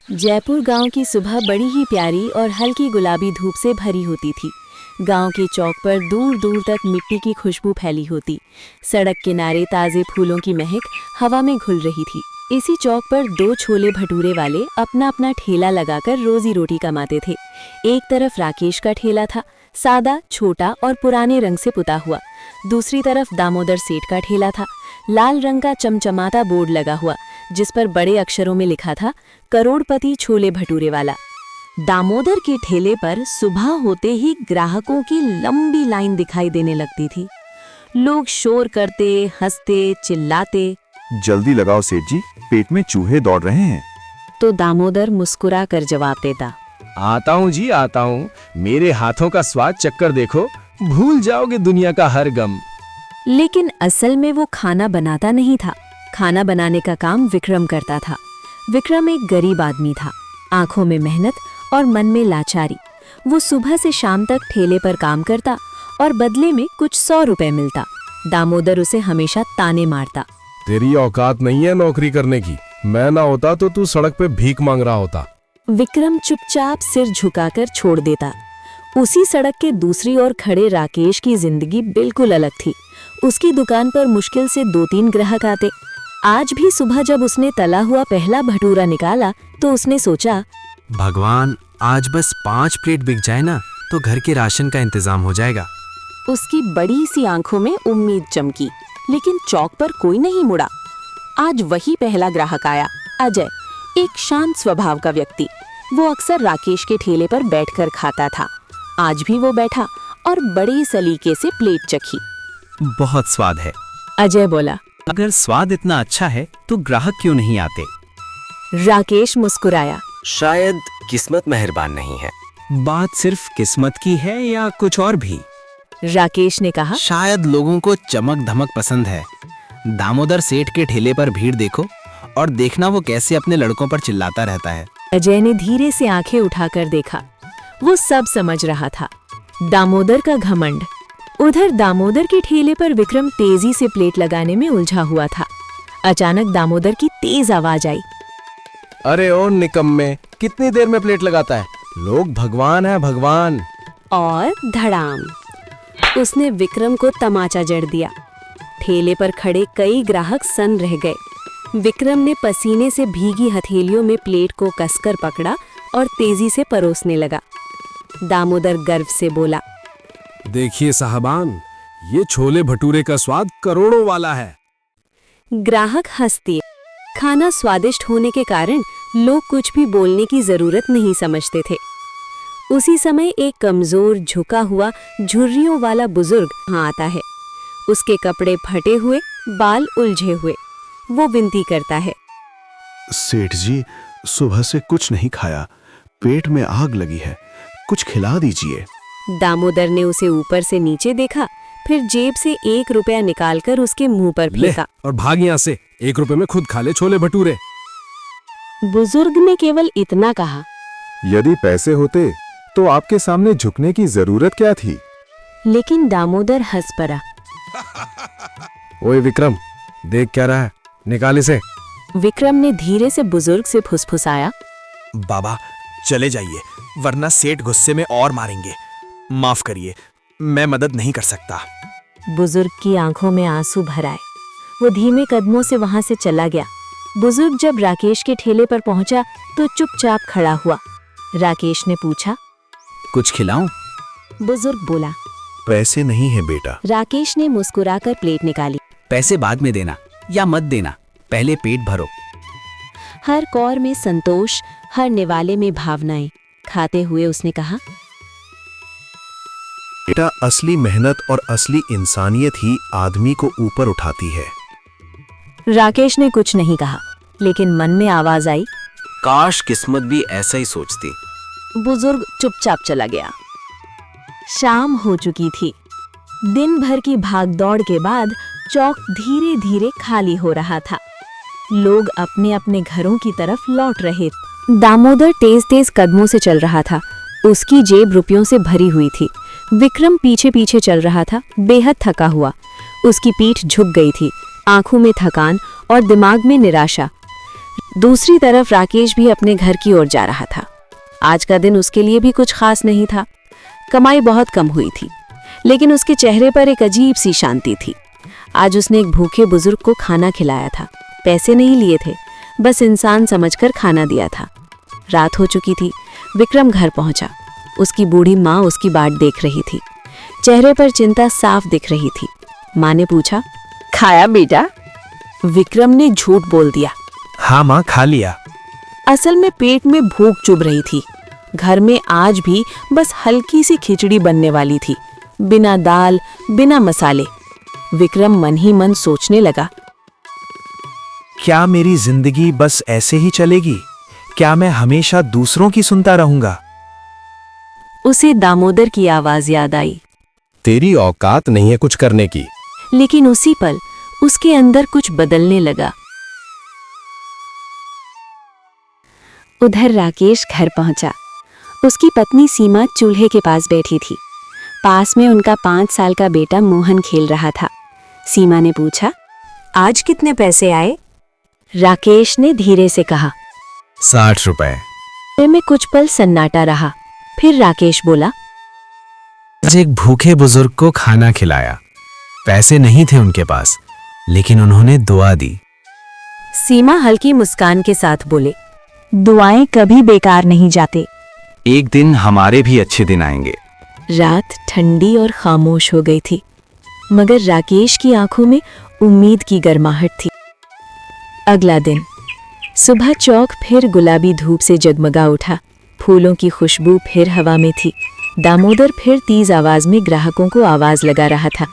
जयपुर गांव की सुबह बड़ी ही प्यारी और हल्की गुलाबी धूप से भरी होती थी। गांव के चौक पर दूर दूर तक मिट्टी की खुशबू फैली होती। सड़क किनारे ताज़े फूलों की महक हवा में घुल रही थी। इसी चौक पर दो छोले भटूरे वाले अपना अपना ठेला लगाकर रोजी रोटी कमाते थे। एक तरफ राकेश का ठेला था, सादा, छोटा और पुराने रंग से पुता हुआ। दूसरी तरफ दामोदर सेठ का ठेला था, लाल रंग का चमचमाता बोर्ड लगा हुआ, जिस पर बड़े अक्षरों में लिखा था, करोड़पति छोले भटूरे वाला। दामोदर के ठेले पर सुबह होते ही ग्राहकों की लंबी लाइन दिखाई देने लगती थी। लोग शोर करते, हंसते, चिल्लाते। जल्दी लगाओ सेठ जी, पेट में चूहे दौड़ रहे हैं। तो दामोदर मुस्कुरा कर जवाब देता, आता हूँ जी, आता हूँ। मेरे हाथों का स्वाद चक्कर देखो, भूल जाओगे दुनिया का हर गम। लेकिन असल में वो खाना बनाता नहीं था। खाना बनाने का काम विक्रम करता था। विक्रम एक गरीब आदमी था, आंखों में मेहनत और मन में लाचारी। वो सुबह से शाम तक ठेले पर काम करता और बदले में कुछ 100 रुपए मिलता। दामोदर उसे हमेशा ताने मारता। तेरी औकात नहीं है नौकरी करने की। मैं ना होता तो तू सड़क पे भीख मांग रहा होता। विक्रम चुपचाप सिर झुकाकर छोड़ देता। उसी सड़क के दूसरी ओर खड़े राकेश की जिंदगी बिल्कुल अलग थी। उसकी दुकान पर मुश्किल से 2-3 ग्राहक आते। आज भी सुबह जब उसने तला हुआ पहला भटूरा निकाला तो उसने सोचा, भगवान, आज बस 5 प्लेट बिक जाए ना तो घर के राशन का इंतजाम हो जाएगा। उसकी बड़ी सी आंखों में उम्मीद चमकी, लेकिन चौक पर कोई नहीं मुड़ा। आज वही पहला ग्राहक आया, अजय, एक शांत स्वभाव का व्यक्ति। वो अक्सर राकेश के ठेले पर बैठकर खाता था। आज भी वो बैठा और बड़े सलीके से प्लेट चखी। बहुत स्वाद है, अजय बोला। अगर स्वाद इतना अच्छा है तो ग्राहक क्यों नहीं आते? राकेश मुस्कुराया। शायद किस्मत मेहरबान नहीं है। बात सिर्फ किस्मत की है या कुछ और भी? राकेश ने कहा, शायद लोगों को चमक धमक पसंद है। दामोदर सेठ के ठेले पर भीड़ देखो और देखना वो कैसे अपने लड़कों पर चिल्लाता रहता है। अजय ने धीरे से आंखें उठाकर देखा। वो सब समझ रहा था। दामोदर का घमंड। उधर दामोदर के ठेले पर विक्रम तेजी से प्लेट लगाने में उलझा हुआ था। अचानक दामोदर की तेज आवाज आई, अरे ओ निकम्मे, कितनी देर में प्लेट लगाता है? लोग भगवान है, भगवान। और धड़ाम, उसने विक्रम को तमाचा जड़ दिया। ठेले पर खड़े कई ग्राहक सन्न रह गए। विक्रम ने पसीने से भीगी हथेलियों में प्लेट को कसकर पकड़ा और तेजी से परोसने लगा। दामोदर गर्व से बोला, देखिए साहबान, ये छोले भटूरे का स्वाद करोड़ों वाला है। ग्राहक हंसते। खाना स्वादिष्ट होने के कारण लोग कुछ भी बोलने की जरूरत नहीं समझते थे। उसी समय एक कमजोर, झुका हुआ, झुर्रियों वाला बुजुर्ग वहां आता है। उसके कपड़े फटे हुए, बाल उलझे हुए। वो विनती करता है, सेठ जी, सुबह से कुछ नहीं खाया, पेट में आग लगी है, कुछ खिला दीजिए। दामोदर ने उसे ऊपर से नीचे देखा, फिर जेब से 1 रुपया निकालकर उसके मुंह पर फेंका। और भाग यहाँ से, 1 रुपए में खुद खा ले छोले भटूरे। बुजुर्ग ने केवल इतना कहा। यदि पैसे होते तो आपके सामने झुकने की जरूरत क्या थी? लेकिन दामोदर हंस पड़ा। ओए विक्रम, देख क्या रहा है, निकाल इसे। विक्रम ने धीरे से बुजुर्ग से फुसफुसाया, बाबा चले जाइए, वरना सेठ गुस्से में और मारेंगे। माफ करिए, मैं मदद नहीं कर सकता। बुजुर्ग की आंखों में आंसू भर आए। वो धीमे कदमों से वहां से चला गया। बुजुर्ग जब राकेश के ठेले पर पहुंचा तो चुपचाप खड़ा हुआ। राकेश ने पूछा, कुछ खिलाऊं? बुजुर्ग बोला, पैसे नहीं है बेटा। राकेश ने मुस्कुराकर प्लेट निकाली। पैसे बाद में देना या मत देना, पहले पेट भरो। हर कौर में संतोष, हर निवाले में भावनाएं। खाते हुए उसने कहा, बेटा, असली मेहनत और असली इंसानियत ही आदमी को ऊपर उठाती है। राकेश ने कुछ नहीं कहा, लेकिन मन में आवाज आई, काश किस्मत भी ऐसा ही सोचती। बुजुर्ग चुपचाप चला गया। शाम हो चुकी थी। दिन भर की भागदौड़ के बाद चौक धीरे धीरे खाली हो रहा था। लोग अपने अपने घरों की तरफ लौट रहे। दामोदर तेज तेज कदमों से चल रहा था। उसकी जेब रुपयों से भरी हुई थी। विक्रम पीछे पीछे चल रहा था, बेहद थका हुआ। उसकी पीठ झुक गई थी, आंखों में थकान और दिमाग में निराशा। दूसरी तरफ राकेश भी अपने घर की ओर जा रहा था। आज का दिन उसके लिए भी कुछ खास नहीं था। कमाई बहुत कम हुई थी, लेकिन उसके चेहरे पर एक अजीब सी शांति थी। आज उसने एक भूखे बुजुर्ग को खाना खिलाया था। पैसे नहीं लिए थे, बस इंसान समझकर खाना दिया था। रात हो चुकी थी। विक्रम घर पहुंचा। उसकी बूढ़ी माँ उसकी बाट देख रही थी। चेहरे पर चिंता साफ दिख रही थी। माँ ने पूछा, खाया बेटा? विक्रम ने झूठ बोल दिया। हाँ माँ, खा लिया। असल में पेट में भूख चुभ रही थी। घर में आज भी बस हल्की सी खिचड़ी बनने वाली थी, बिना दाल, बिना मसाले। विक्रम मन ही मन सोचने लगा, क्या मेरी जिंदगी बस ऐसे ही चलेगी? क्या मैं हमेशा दूसरों की सुनता रहूंगा? उसे दामोदर की आवाज याद आई। तेरी औकात नहीं है कुछ करने की। लेकिन उसी पल उसके अंदर कुछ बदलने लगा। उधर राकेश घर पहुंचा। उसकी पत्नी सीमा चूल्हे के पास बैठी थी। पास में उनका 5 साल का बेटा मोहन खेल रहा था। सीमा ने पूछा, आज कितने पैसे आए? राकेश ने धीरे से कहा, 60 रुपए। फिर में कुछ पल सन्नाटा रहा। फिर राकेश बोला, आज एक भूखे बुजुर्ग को खाना खिलाया। पैसे नहीं थे उनके पास, लेकिन उन्होंने दुआ दी। सीमा हल्की मुस्कान के साथ बोले, दुआएं कभी बेकार नहीं जाते। एक दिन हमारे भी अच्छे दिन आएंगे। रात ठंडी और खामोश हो गई थी, मगर राकेश की आंखों में उम्मीद की गर्माहट थी। अगला दिन सुबह चौक फिर गुलाबी धूप से जगमगा उठा। फूलों की खुशबू फिर हवा में थी। दामोदर फिर तेज आवाज में ग्राहकों को आवाज लगा रहा था,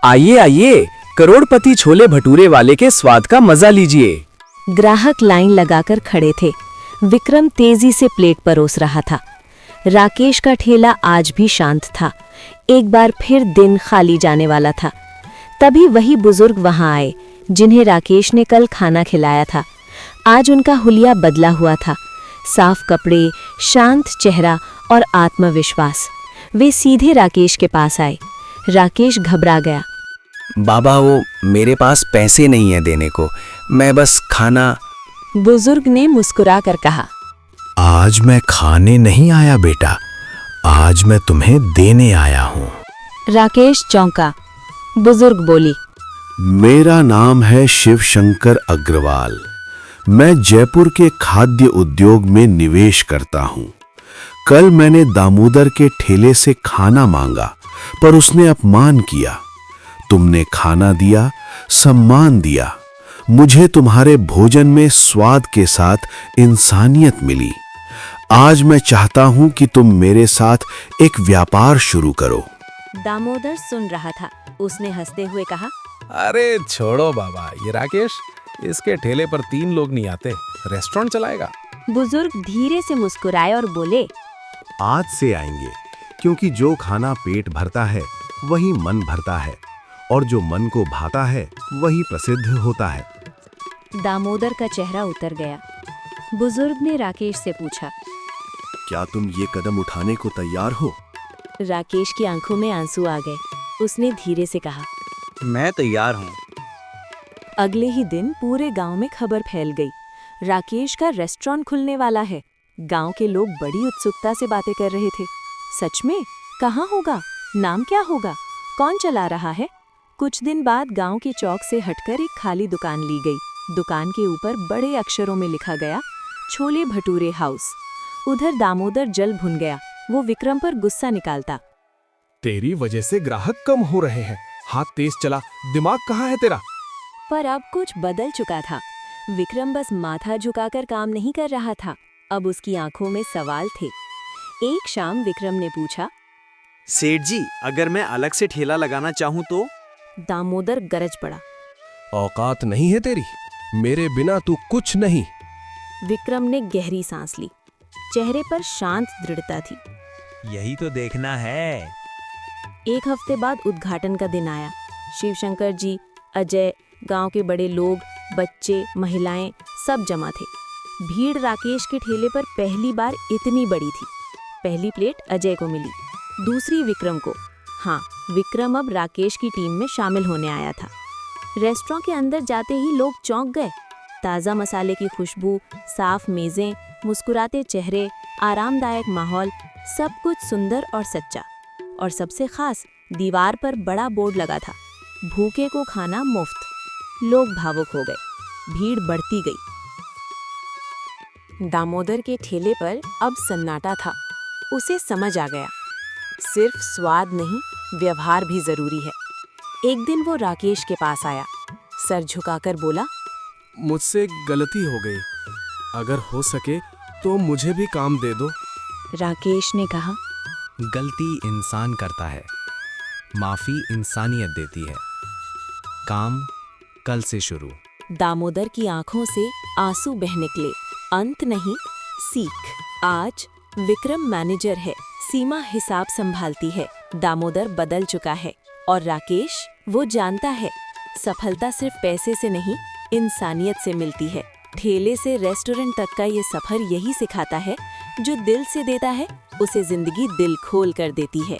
आइए आइए, करोड़पति छोले भटूरे वाले के स्वाद का मजा लीजिए। ग्राहक लाइन लगाकर खड़े थे। विक्रम तेजी से प्लेट परोस रहा था। राकेश का ठेला आज भी शांत था। एक बार फिर दिन खाली जाने वाला था। तभी वही बुजुर्ग वहां आए जिन्हें राकेश ने कल खाना खिलाया था। आज उनका हुलिया बदला हुआ था। साफ कपड़े, शांत चेहरा और आत्मविश्वास। वे सीधे राकेश के पास आए। राकेश घबरा गया। बाबा, वो मेरे पास पैसे नहीं है देने को। मैं बस खाना। बुजुर्ग ने मुस्कुराकर कहा, आज मैं खाने नहीं आया बेटा, आज मैं तुम्हें देने आया हूँ। राकेश चौंका। बुजुर्ग बोली, मेरा नाम है शिव शंकर अग्रवाल। मैं जयपुर के खाद्य उद्योग में निवेश करता हूँ। कल मैंने दामोदर के ठेले से खाना मांगा, पर उसने अपमान किया। तुमने खाना दिया, सम्मान दिया। मुझे तुम्हारे भोजन में स्वाद के साथ इंसानियत मिली। आज मैं चाहता हूं कि तुम मेरे साथ एक व्यापार शुरू करो। दामोदर सुन रहा था। उसने हंसते हुए कहा, अरे छोड़ो बाबा, ये राकेश, इसके ठेले पर 3 लोग नहीं आते, रेस्टोरेंट चलाएगा। बुजुर्ग धीरे से मुस्कुराए और बोले, आज से आएंगे, क्योंकि जो खाना पेट भरता है वही मन भरता है, और जो मन को भाता है वही प्रसिद्ध होता है। दामोदर का चेहरा उतर गया। बुजुर्ग ने राकेश से पूछा, क्या तुम ये कदम उठाने को तैयार हो? राकेश की आंखों में आंसू आ गए। उसने धीरे से कहा, मैं तैयार हूँ। अगले ही दिन पूरे गांव में खबर फैल गई, राकेश का रेस्टोरेंट खुलने वाला है। गांव के लोग बड़ी उत्सुकता से बातें कर रहे थे। सच में? कहाँ होगा? नाम क्या होगा? कौन चला रहा है? कुछ दिन बाद गांव के चौक से हटकर एक खाली दुकान ली गई। दुकान के ऊपर बड़े अक्षरों में लिखा गया, छोले भटूरे हाउस। उधर दामोदर जल भुन गया। वो विक्रम पर गुस्सा निकालता, तेरी वजह से ग्राहक कम हो रहे हैं। हाथ तेज चला, दिमाग कहाँ है तेरा? पर अब कुछ बदल चुका था। विक्रम बस माथा झुकाकर काम नहीं कर रहा था, अब उसकी आंखों में सवाल थे। एक शाम विक्रम ने पूछा, सेठ जी, अगर मैं अलग से ठेला लगाना चाहूँ तो? दामोदर गरज पड़ा। औकात नहीं है तेरी, मेरे बिना तू कुछ नहीं। विक्रम ने गहरी सांस ली। चेहरे पर शांत दृढ़ता थी। यही तो देखना है। एक हफ्ते बाद उद्घाटन का दिन आया। शिवशंकर जी, अजय, गांव के बड़े लोग, बच्चे, महिलाएं सब जमा थे। भीड़ राकेश के ठेले पर पहली बार इतनी बड़ी थी। पहली प्लेट अजय को मिली, दूसरी विक्रम को। हाँ, विक्रम अब राकेश की टीम में शामिल होने आया था। रेस्टोरेंट के अंदर जाते ही लोग चौंक गए। ताज़ा मसाले की खुशबू, साफ मेज़ें, मुस्कुराते चेहरे, आरामदायक माहौल, सब कुछ सुंदर और सच्चा। और सबसे खास, दीवार पर बड़ा बोर्ड लगा था, भूखे को खाना मुफ्त। लोग भावुक हो गए, भीड़ बढ़ती गई। दामोदर के ठेले पर अब सन्नाटा था। उसे समझ आ गया, सिर्फ स्वाद नहीं, व्यवहार भी जरूरी है। एक दिन वो राकेश के पास आया, सर झुकाकर बोला, मुझसे गलती हो गई, अगर हो सके तो मुझे भी काम दे दो। राकेश ने कहा, गलती इंसान करता है, माफी इंसानियत देती है। काम कल से शुरू। दामोदर की आंखों से आंसू बह निकले। अंत नहीं, सीख। आज विक्रम मैनेजर है, सीमा हिसाब संभालती है, दामोदर बदल चुका है और राकेश, वो जानता है सफलता सिर्फ पैसे से नहीं, इंसानियत से मिलती है। ठेले से रेस्टोरेंट तक का ये सफर यही सिखाता है, जो दिल से देता है उसे जिंदगी दिल खोल कर देती है।